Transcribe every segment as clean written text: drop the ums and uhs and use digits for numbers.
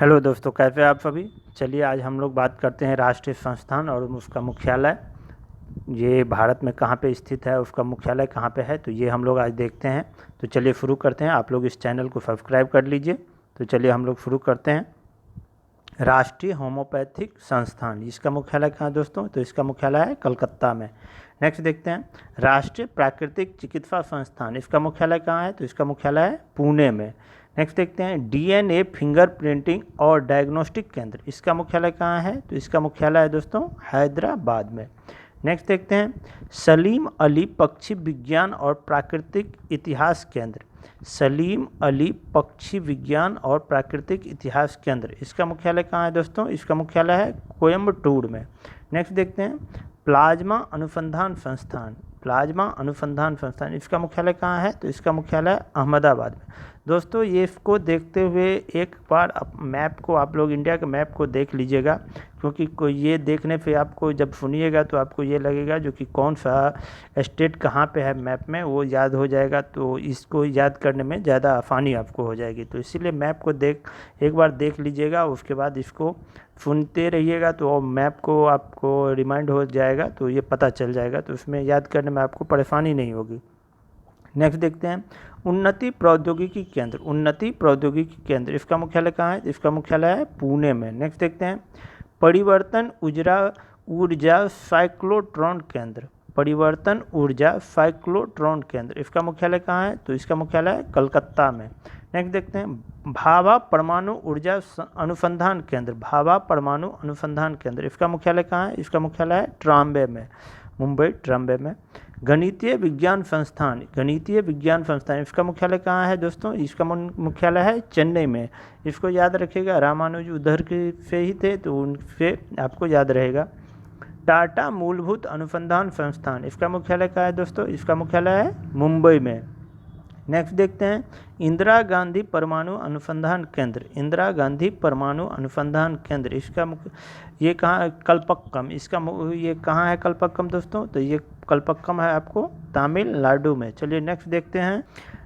Hello दोस्तों, कैसे आप सभी। चलिए आज हम लोग बात करते हैं राष्ट्रीय संस्थान और उसका मुख्यालय, ये भारत में कहाँ पे स्थित है, उसका मुख्यालय कहाँ पे है, तो ये हम लोग आज देखते हैं। तो चलिए शुरू करते हैं। आप लोग इस चैनल को सब्सक्राइब कर लीजिए। तो चलिए हम लोग शुरू करते हैं। राष्ट्रीय होम्योपैथिक संस्थान, इसका मुख्यालय कहाँ है दोस्तों, तो इसका मुख्यालय है कलकत्ता में। नेक्स्ट देखते हैं राष्ट्रीय प्राकृतिक चिकित्सा संस्थान, इसका मुख्यालय कहाँ है, तो इसका मुख्यालय है पुणे में। नेक्स्ट देखते हैं डीएनए फिंगर प्रिंटिंग और डायग्नोस्टिक केंद्र, इसका मुख्यालय कहाँ है, तो इसका मुख्यालय है दोस्तों हैदराबाद में। नेक्स्ट देखते हैं सलीम अली पक्षी विज्ञान और प्राकृतिक इतिहास केंद्र, सलीम अली पक्षी विज्ञान और प्राकृतिक इतिहास केंद्र, इसका मुख्यालय कहाँ है दोस्तों, इसका मुख्यालय है कोयम्बटूर में। नेक्स्ट देखते हैं प्लाज्मा अनुसंधान संस्थान, प्लाज्मा अनुसंधान संस्थान, इसका मुख्यालय कहाँ है, तो इसका मुख्यालय अहमदाबाद में। दोस्तों ये इसको देखते हुए एक बार मैप को, आप लोग इंडिया के मैप को देख लीजिएगा, क्योंकि कोई ये देखने पे आपको जब सुनिएगा तो आपको ये लगेगा जो कि कौन सा स्टेट कहाँ पे है मैप में, वो याद हो जाएगा। तो इसको याद करने में ज़्यादा आसानी आपको हो जाएगी। तो इसीलिए मैप को एक बार देख लीजिएगा, उसके बाद इसको सुनते रहिएगा तो मैप को आपको रिमाइंड हो जाएगा, तो ये पता चल जाएगा, तो उसमें याद करने में आपको परेशानी नहीं होगी। नेक्स्ट देखते हैं उन्नति प्रौद्योगिकी केंद्र, उन्नति प्रौद्योगिकी केंद्र, इसका मुख्यालय कहाँ है, इसका मुख्यालय है पुणे में। नेक्स्ट देखते हैं परिवर्तन ऊर्जा साइक्लोट्रॉन केंद्र, परिवर्तन ऊर्जा साइक्लोट्रॉन केंद्र, इसका मुख्यालय कहाँ है, तो इसका मुख्यालय है कलकत्ता में। नेक्स्ट देखते हैं भाभा परमाणु ऊर्जा अनुसंधान केंद्र, भाभा परमाणु अनुसंधान केंद्र, इसका मुख्यालय कहाँ है, इसका मुख्यालय है ट्राम्बे में, मुंबई ट्राम्बे में। गणितीय विज्ञान संस्थान, गणितीय विज्ञान संस्थान, इसका मुख्यालय कहाँ है दोस्तों, इसका मुख्यालय है चेन्नई में। इसको याद रखिएगा, रामानुज उधर के से ही थे तो उनसे आपको याद रहेगा। टाटा मूलभूत अनुसंधान संस्थान, इसका मुख्यालय कहाँ है दोस्तों, इसका मुख्यालय है मुंबई में। नेक्स्ट देखते हैं इंदिरा गांधी परमाणु अनुसंधान केंद्र, इंदिरा गांधी परमाणु अनुसंधान केंद्र, इसका ये कहाँ, कल्पक्कम, इसका ये कहाँ है कल्पक्कम दोस्तों, तो ये कल्पक्कम है आपको तमिलनाडु में। चलिए नेक्स्ट देखते हैं।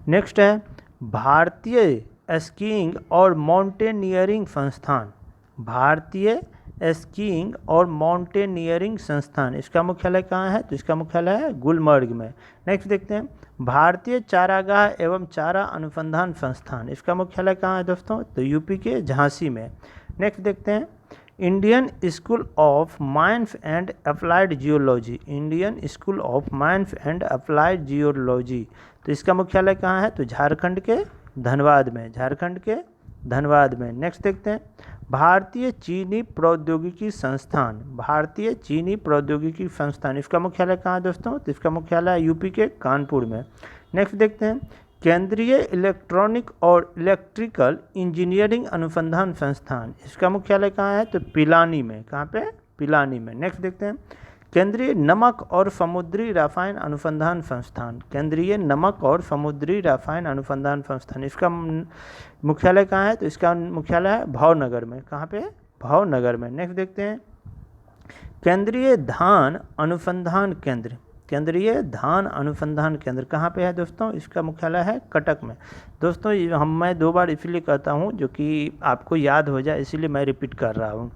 नेक्स्ट है भारतीय स्कीइंग और माउंटेनियरिंग संस्थान, भारतीय स्कीइंग और माउंटेनियरिंग संस्थान, इसका मुख्यालय कहाँ है, तो इसका मुख्यालय है गुलमर्ग में। नेक्स्ट देखते हैं भारतीय चारागाह एवं चारा अनुसंधान संस्थान, इसका मुख्यालय कहाँ है दोस्तों, तो यूपी के झांसी में। नेक्स्ट देखते हैं Indian school of mines and applied geology, Indian school of mines and applied geology, तो इसका मुख्यालय कहाँ है, तो झारखंड के धनबाद में, झारखंड के धनबाद में। नेक्स्ट देखते हैं भारतीय चीनी प्रौद्योगिकी संस्थान, भारतीय चीनी प्रौद्योगिकी संस्थान, इसका मुख्यालय कहाँ है दोस्तों, तो इसका मुख्यालय यूपी के कानपुर में। नेक्स्ट देखते हैं केंद्रीय इलेक्ट्रॉनिक और इलेक्ट्रिकल इंजीनियरिंग अनुसंधान संस्थान, इसका मुख्यालय कहाँ है, तो पिलानी में, कहाँ पे, पिलानी में। नेक्स्ट देखते हैं केंद्रीय नमक और समुद्री रसायन अनुसंधान संस्थान, केंद्रीय नमक और समुद्री रसायन अनुसंधान संस्थान, इसका मुख्यालय कहाँ है, तो इसका मुख्यालय है भावनगर में, कहाँ पे, भावनगर में। नेक्स्ट देखते हैं केंद्रीय धान अनुसंधान केंद्र, केंद्रीय धान अनुसंधान केंद्र कहाँ पे है दोस्तों, इसका मुख्यालय है कटक में। दोस्तों मैं 2 बार इसलिए कहता हूँ जो कि आपको याद हो जाए, इसीलिए मैं रिपीट कर रहा हूँ।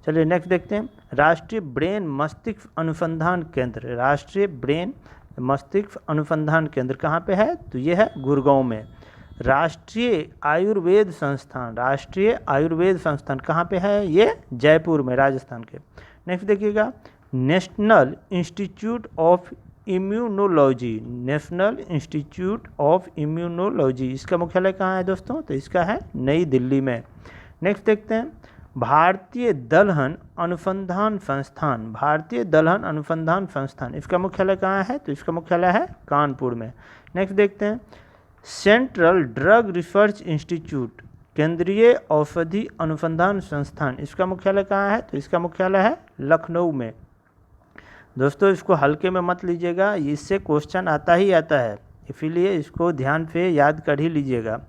चलिए नेक्स्ट देखते हैं राष्ट्रीय ब्रेन मस्तिष्क अनुसंधान केंद्र, राष्ट्रीय ब्रेन मस्तिष्क अनुसंधान केंद्र कहाँ पे है, तो ये है गुड़गांव में। राष्ट्रीय आयुर्वेद संस्थान, राष्ट्रीय आयुर्वेद संस्थान कहाँ पे है, ये जयपुर में, राजस्थान के। नेक्स्ट देखिएगा national institute of immunology, national institute of immunology, इसका मुख्यालय कहाँ है दोस्तों, तो इसका है नई दिल्ली में। नेक्स्ट देखते हैं भारतीय दलहन अनुसंधान संस्थान, भारतीय दलहन अनुसंधान संस्थान, इसका मुख्यालय कहाँ है, तो इसका मुख्यालय है कानपुर में। नेक्स्ट देखते हैं सेंट्रल ड्रग रिसर्च इंस्टीट्यूट, केंद्रीय औषधि अनुसंधान संस्थान, इसका मुख्यालय कहाँ है, तो इसका मुख्यालय है लखनऊ में। दोस्तों इसको हल्के में मत लीजिएगा, इससे क्वेश्चन आता ही आता है, इसीलिए इसको ध्यान से याद कर ही लीजिएगा।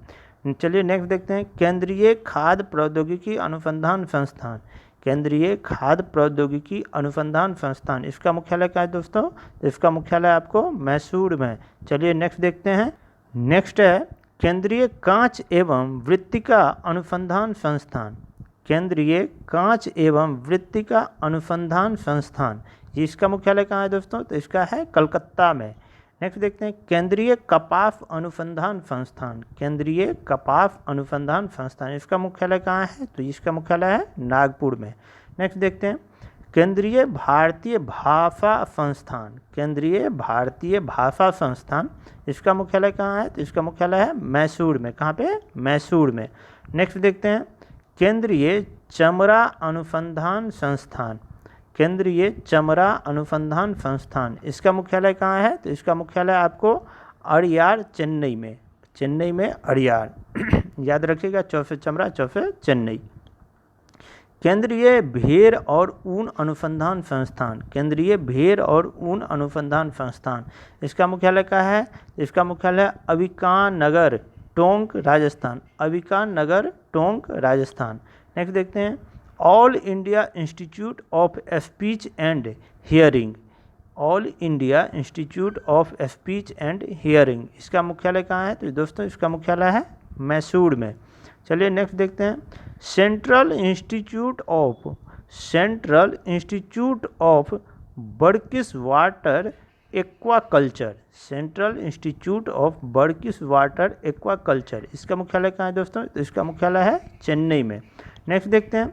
चलिए नेक्स्ट देखते हैं केंद्रीय खाद्य प्रौद्योगिकी अनुसंधान संस्थान, केंद्रीय खाद्य प्रौद्योगिकी अनुसंधान संस्थान, इसका मुख्यालय क्या है दोस्तों, इसका मुख्यालय आपको मैसूर में। चलिए नेक्स्ट देखते हैं। नेक्स्ट है केंद्रीय कांच एवं वृत्तिका अनुसंधान संस्थान, केंद्रीय कांच एवं मृत्तिका अनुसंधान संस्थान, ये इसका मुख्यालय कहाँ है दोस्तों? तो इसका है कलकत्ता में। नेक्स्ट देखते हैं केंद्रीय कपास अनुसंधान संस्थान, केंद्रीय कपास अनुसंधान संस्थान, इसका मुख्यालय कहाँ है? तो इसका मुख्यालय है नागपुर में। नेक्स्ट देखते हैं केंद्रीय भारतीय भाषा संस्थान, केंद्रीय भारतीय भाषा संस्थान, इसका मुख्यालय कहाँ है? तो इसका मुख्यालय है मैसूर में। कहाँ पे? मैसूर में। नेक्स्ट देखते हैं केंद्रीय चमड़ा अनुसंधान संस्थान, केंद्रीय चमड़ा अनुसंधान संस्थान, इसका मुख्यालय कहाँ है? तो इसका मुख्यालय आपको अड़ियार चेन्नई में, चेन्नई में अड़ियार याद रखिएगा, चौथे चमड़ा चौथे चेन्नई। केंद्रीय भेड़ और ऊन अनुसंधान संस्थान, केंद्रीय भेड़ और ऊन अनुसंधान संस्थान, इसका मुख्यालय कहाँ है? इसका मुख्यालय अबिकान नगर टोंक राजस्थान, अबिकान नगर टोंक राजस्थान। नेक्स्ट देखते हैं all India institute of speech and hearing, all India institute of speech and hearing, इसका मुख्यालय कहाँ है? तो दोस्तों इसका मुख्यालय है मैसूर में। चलिए नेक्स्ट देखते हैं central institute of brackish water aquaculture, central institute of brackish water aquaculture, इसका मुख्यालय कहाँ है दोस्तों? तो इसका मुख्यालय है चेन्नई में। नेक्स्ट देखते हैं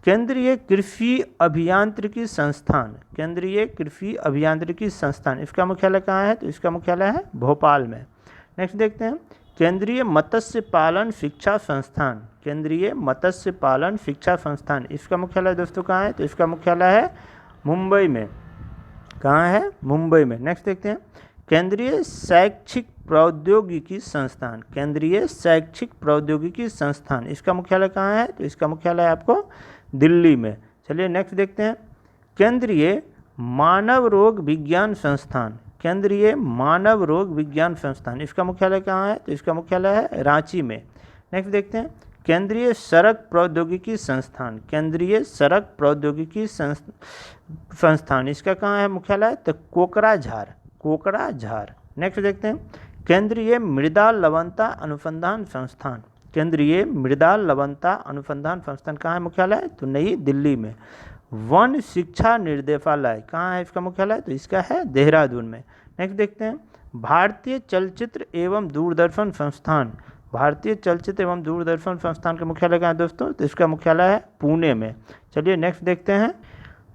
केंद्रीय कृषि अभियांत्रिकी संस्थान, केंद्रीय कृषि अभियांत्रिकी संस्थान, इसका मुख्यालय कहाँ है? तो इसका मुख्यालय है भोपाल में। नेक्स्ट देखते हैं केंद्रीय मत्स्य पालन शिक्षा संस्थान, केंद्रीय मत्स्य पालन शिक्षा संस्थान, इसका मुख्यालय दोस्तों कहाँ है? तो इसका मुख्यालय है मुंबई में। कहाँ है? मुंबई में। नेक्स्ट देखते हैं केंद्रीय शैक्षिक प्रौद्योगिकी संस्थान, केंद्रीय शैक्षिक प्रौद्योगिकी संस्थान, इसका मुख्यालय कहाँ है? तो इसका मुख्यालय आपको दिल्ली में। चलिए नेक्स्ट देखते हैं केंद्रीय मानव रोग विज्ञान संस्थान, केंद्रीय मानव रोग विज्ञान संस्थान, इसका मुख्यालय कहाँ है? तो इसका मुख्यालय है रांची में। नेक्स्ट देखते हैं केंद्रीय सड़क प्रौद्योगिकी संस्थान, केंद्रीय सड़क प्रौद्योगिकी संस्थान, इसका कहाँ है मुख्यालय? तो कोकराझार, कोकराझार। नेक्स्ट देखते हैं केंद्रीय मृदा लवणता अनुसंधान संस्थान, केंद्रीय मृदा लवणता अनुसंधान संस्थान, कहाँ है मुख्यालय? तो नई दिल्ली में। वन शिक्षा निर्देशालय, कहाँ है इसका मुख्यालय? तो इसका है देहरादून में। नेक्स्ट देखते हैं भारतीय चलचित्र एवं दूरदर्शन संस्थान, भारतीय चलचित्र एवं दूरदर्शन संस्थान का मुख्यालय कहाँ है दोस्तों? तो इसका मुख्यालय है पुणे में। चलिए नेक्स्ट देखते हैं।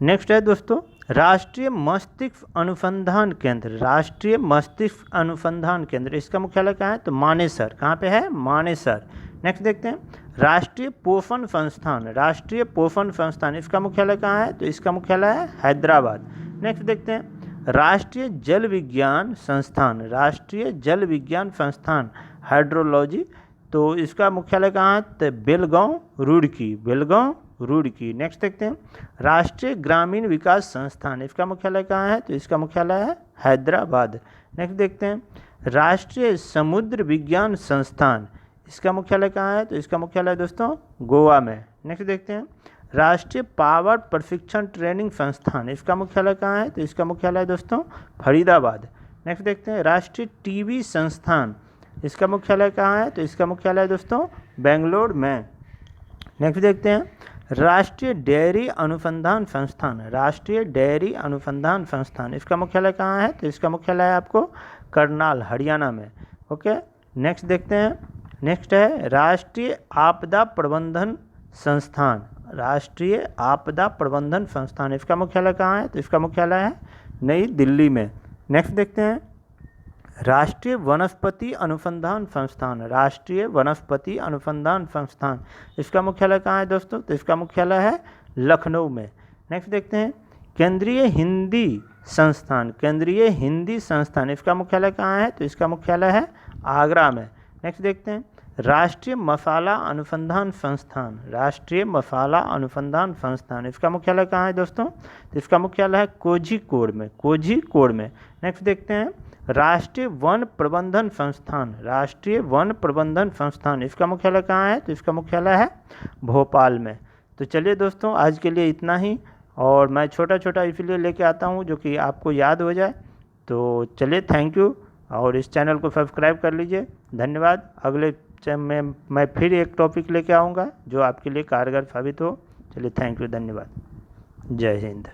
नेक्स्ट है दोस्तों राष्ट्रीय मस्तिष्क अनुसंधान केंद्र, राष्ट्रीय मस्तिष्क अनुसंधान केंद्र, इसका मुख्यालय कहाँ है? तो मानेसर। कहाँ पे है? मानेसर। नेक्स्ट देखते हैं राष्ट्रीय पोषण संस्थान, राष्ट्रीय पोषण संस्थान, इसका मुख्यालय कहाँ है? तो इसका मुख्यालय है हैदराबाद। नेक्स्ट देखते हैं राष्ट्रीय जल विज्ञान संस्थान, राष्ट्रीय जल विज्ञान संस्थान हाइड्रोलॉजी, तो इसका मुख्यालय कहाँ है? तो बेलगांव रुड़की, बेलगांव रुड़की। नेक्स्ट देखते हैं राष्ट्रीय ग्रामीण विकास संस्थान, इसका मुख्यालय कहाँ है? तो इसका मुख्यालय है हैदराबाद। नेक्स्ट देखते हैं राष्ट्रीय समुद्र विज्ञान संस्थान, इसका मुख्यालय कहाँ है? तो इसका मुख्यालय दोस्तों गोवा में। नेक्स्ट देखते हैं राष्ट्रीय पावर प्रशिक्षण ट्रेनिंग संस्थान, इसका मुख्यालय कहाँ है? तो इसका मुख्यालय दोस्तों फरीदाबाद। नेक्स्ट देखते हैं राष्ट्रीय टीबी संस्थान, इसका मुख्यालय कहाँ है? तो इसका मुख्यालय दोस्तों बेंगलोर में। नेक्स्ट देखते हैं राष्ट्रीय डेयरी अनुसंधान संस्थान, राष्ट्रीय डेयरी अनुसंधान संस्थान, इसका मुख्यालय कहाँ है? तो इसका मुख्यालय आपको करनाल हरियाणा में। ओके नेक्स्ट देखते हैं। नेक्स्ट है राष्ट्रीय आपदा प्रबंधन संस्थान, राष्ट्रीय आपदा प्रबंधन संस्थान, इसका मुख्यालय कहाँ है? तो इसका मुख्यालय है नई दिल्ली में। नेक्स्ट देखते हैं राष्ट्रीय वनस्पति अनुसंधान संस्थान, राष्ट्रीय वनस्पति अनुसंधान संस्थान, इसका मुख्यालय कहाँ है दोस्तों? तो इसका मुख्यालय है लखनऊ में। नेक्स्ट देखते हैं केंद्रीय हिंदी संस्थान, केंद्रीय हिंदी संस्थान, इसका मुख्यालय कहाँ है? तो इसका मुख्यालय है आगरा में। नेक्स्ट देखते हैं राष्ट्रीय मसाला अनुसंधान संस्थान, राष्ट्रीय मसाला अनुसंधान संस्थान, इसका मुख्यालय कहाँ है दोस्तों? तो इसका मुख्यालय है कोझीकोड में, कोझीकोड में। नेक्स्ट देखते हैं राष्ट्रीय वन प्रबंधन संस्थान, राष्ट्रीय वन प्रबंधन संस्थान, इसका मुख्यालय कहाँ है? तो इसका मुख्यालय है भोपाल में। तो चलिए दोस्तों आज के लिए इतना ही, और मैं छोटा छोटा इसलिए लेके आता हूँ जो कि आपको याद हो जाए। तो चलिए थैंक यू, और इस चैनल को सब्सक्राइब कर लीजिए। धन्यवाद। अगले चाहे मैं फिर एक टॉपिक लेके आऊँगा जो आपके लिए कारगर साबित हो। चलिए, थैंक यू, धन्यवाद। जय हिंद।